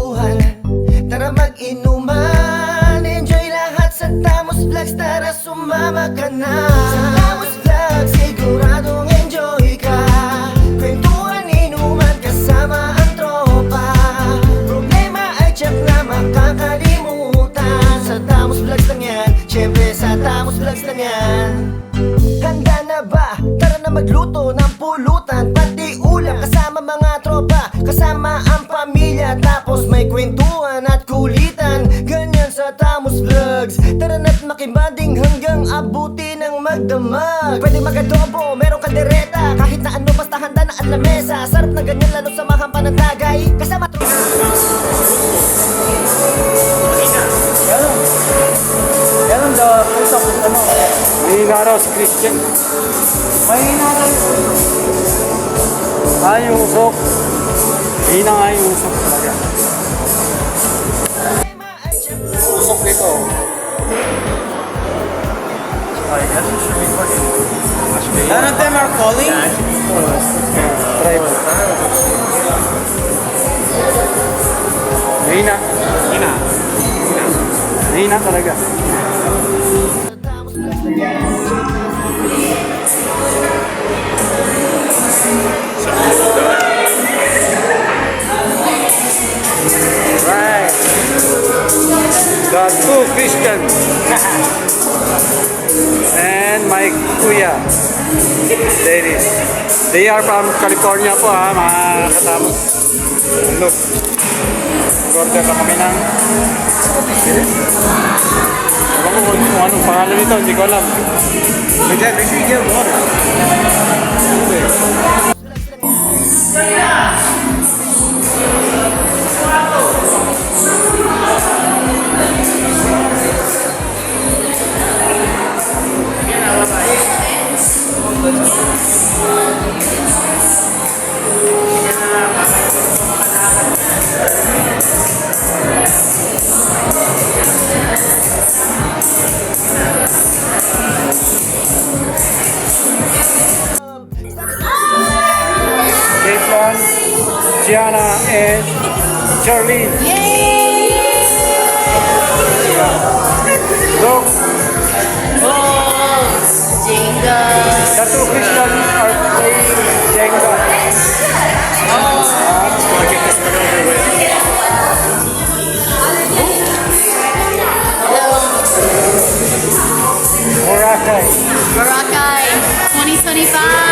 kwentuhan. Tara mag-inuman, enjoy lahat sa Tamos Vlogs. Tara sumama ka na sa Tamos Vlogs, siguradong enjoy ka. Kwentuhan, inuman, kasama ang tropa. Problema ay tiyak na makakalimutan. Sa Tamos Vlogs lang yan, syempre sa Tamos Vlogs lang yan. Handa na ba? Tara na magluto ng pulutan, pati ulam kasama mga tropa, kasama ang pamilya. Tapos may kwentuhan at kulitan, ganyan sa Tamos Vlogs. Tara na't makibanding hanggang abuti ng magdamag. Pwede mag-adobo, merong kaldereta, kahit na ano basta handa na ang lamesa. Sarap na ganyan lalo sa mga panatagay, kasama tropa. Yan daw, usap ano. Hihina raw si Christian. May hinatay. Yung usok. Hihina nga yung usok talaga. Usok dito. None of them are calling? Try mo. Hihina. Hihina talaga. Right. The two Christians and my kuya ladies. They are from California po ha, mga katamos. Look. Order na kami ng alam ko kung anong pangalan nito, hindi ko alam. Make sure you get water. Caitlin, Gianna, and Charlene. Look, the two Christians are playing Jenga. Boracay 2025.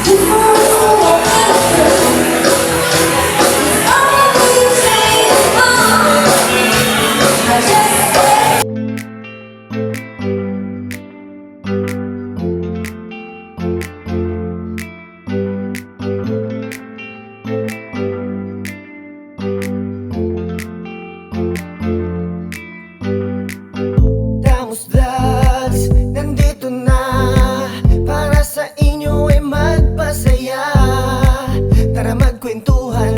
Damos Vlogs, nandito na para sa inyo ay magpasaya. Tara magkwentuhan,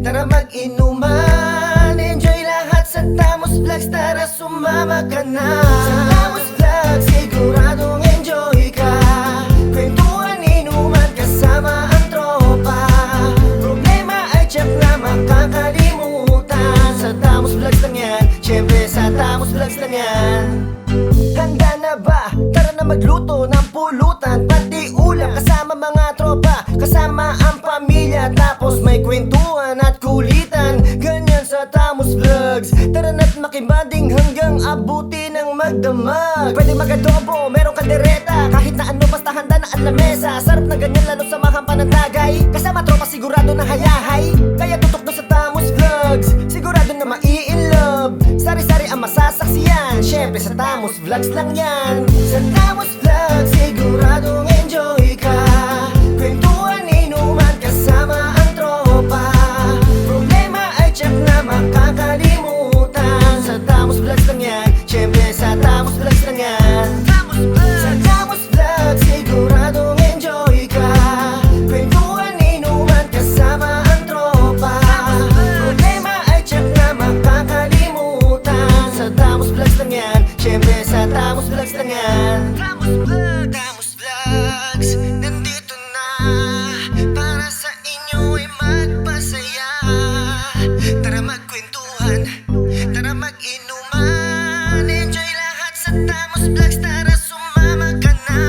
tara mag-inuman, enjoy lahat sa Damos Vlogs, tara sumama ka na. Sa Damos Vlogs, siguradong enjoy ka. Kwentuhan, inuman, kasama ang tropa. Problema ay tiyak na makakalimutan. Sa Damos Vlogs lang yan, syempre sa Damos Vlogs lang yan. Handa na ba? Tara na magluto ng pulutan, pati ulam kasama mga tropa, kasama ang pamilya, tapos may kwentuhan at kulitan. Ganyan sa Damos Vlogs, tara na't makibanding hanggang abuti ng magdamag. Pwede mag-adobo, merong kaldereta, kahit na ano basta handa na ang lamesa. Sarap na ganyan lalo sa mahampanantagay, kasama tropa sigurado na hayahay. Kaya tutok na sa Damos Vlogs, sigurado na mai-in-love. Sari-sari ang masasaksiyan, syempre sa Damos Vlogs lang yan. Sa Damos Vlogs, siguradong enjoy ka. Kwentuhan, inuman, kasama ang tropa. Problema ay tiyak na makakalimutan. Sa Damos Vlogs lang yan, syempre sa Damos Vlogs lang yan. Sa Damos Vlogs, siguradong enjoy ka. Kwentuhan, inuman, kasama ang tropa. Problema ay tiyak na makakalimutan. Sa Damos Vlogs lang yan, syempre sa Damos Vlogs lang yan. Damos Vlogs, nandito na para sa inyo ay magpasaya. Tara magkwentuhan, tara mag-inuman, enjoy lahat sa Damos Vlogs, tara sumama ka na.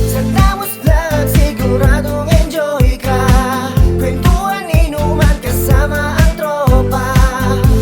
Sa Damos Vlogs, siguradong enjoy ka. Kwentuhan, inuman, kasama ang tropa.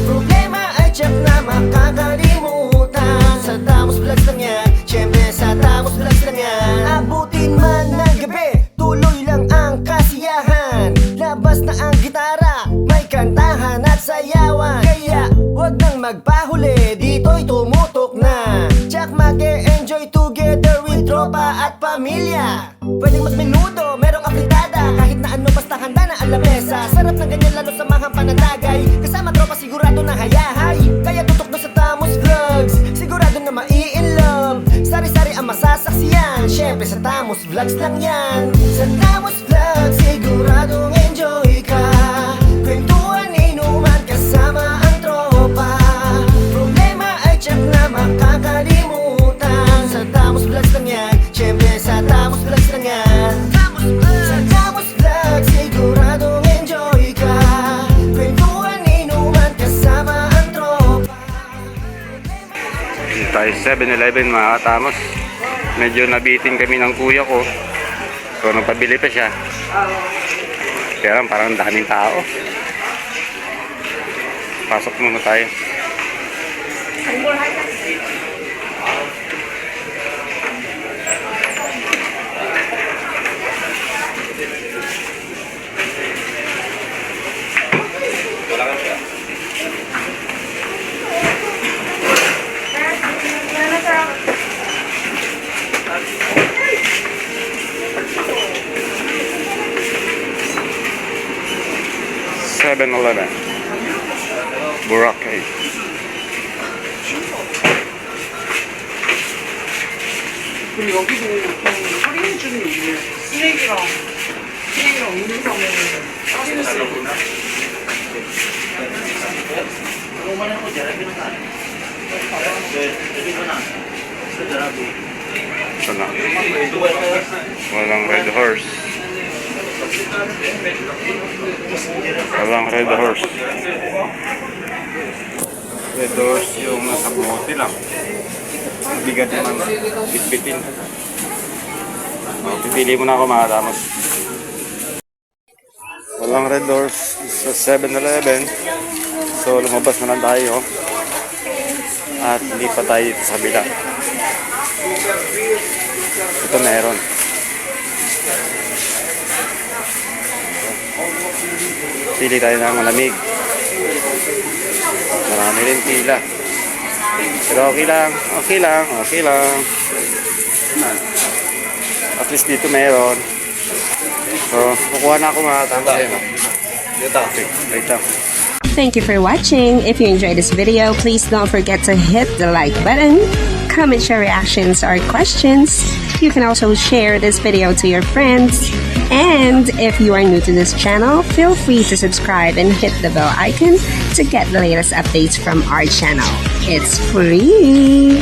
Problema ay tiyak na makakalimutan. Sa Damos Vlogs lang yan, syempre sa Damos Vlogs lang yan. Abutin man ng gabi, tuloy lang ang kasiyahan. Labas na ang gitara, may kantahan at sayawan. Kaya huwag nang magpahuli, dito'y tumutok na. Tsak mag-e-enjoy together with tropa at pamilya. Pwedeng magmenudo, merong apritada, kahit na ano basta handa na ang lamesa. Sarap ng ganyan lalo sa mahampanantagay, kasama tropa sigurado na hayahay. Kaya tutok na sa Damos Vlogs, sigurado na mai-in-love. Sari-sari ang masasaksiyan, syempre sa Damos Vlogs lang yan. Sa Damos Vlogs, siguradong enjoy ka. Kwentuhan, inuman, kasama ang tropa. Problema ay tiyak na makakalimutan. Sa Damos Vlogs lang yan, syempre sa Damos Vlogs lang yan. Sa Damos Vlogs, siguradong enjoy ka. Kwentuhan, inuman, kasama ang tropa. Tayo 7-Eleven mga katamos. Medyo nabitin kami ng kuya ko. So nagpabili pa siya. Kaya lang parang daming tao. Pasok muna tayo. (7-Eleven) Boracay. 그럼 여기도 할인해 주는 게 있네. 쓰레기랑 음료 사면은 Ito na. Walang red horse. Walang red horse. Red horse yung nasa bote lang. Ang bigat naman. Bitbitin. Pipili mo na ako mga tamos. Walang red horse sa 7-Eleven. So lumabas na lang tayo. At hindi pa tayo sa kabila. Ito meron. Pili tayo ng malamig. Marami rin pila. Pero okay lang. At least dito meron. So, kukuha na ako mga tama. Okay, wait lang. Thank you for watching. If you enjoyed this video, please don't forget to hit the like button, comment your reactions or questions. You can also share this video to your friends. And if you are new to this channel, feel free to subscribe and hit the bell icon to get the latest updates from our channel. It's free!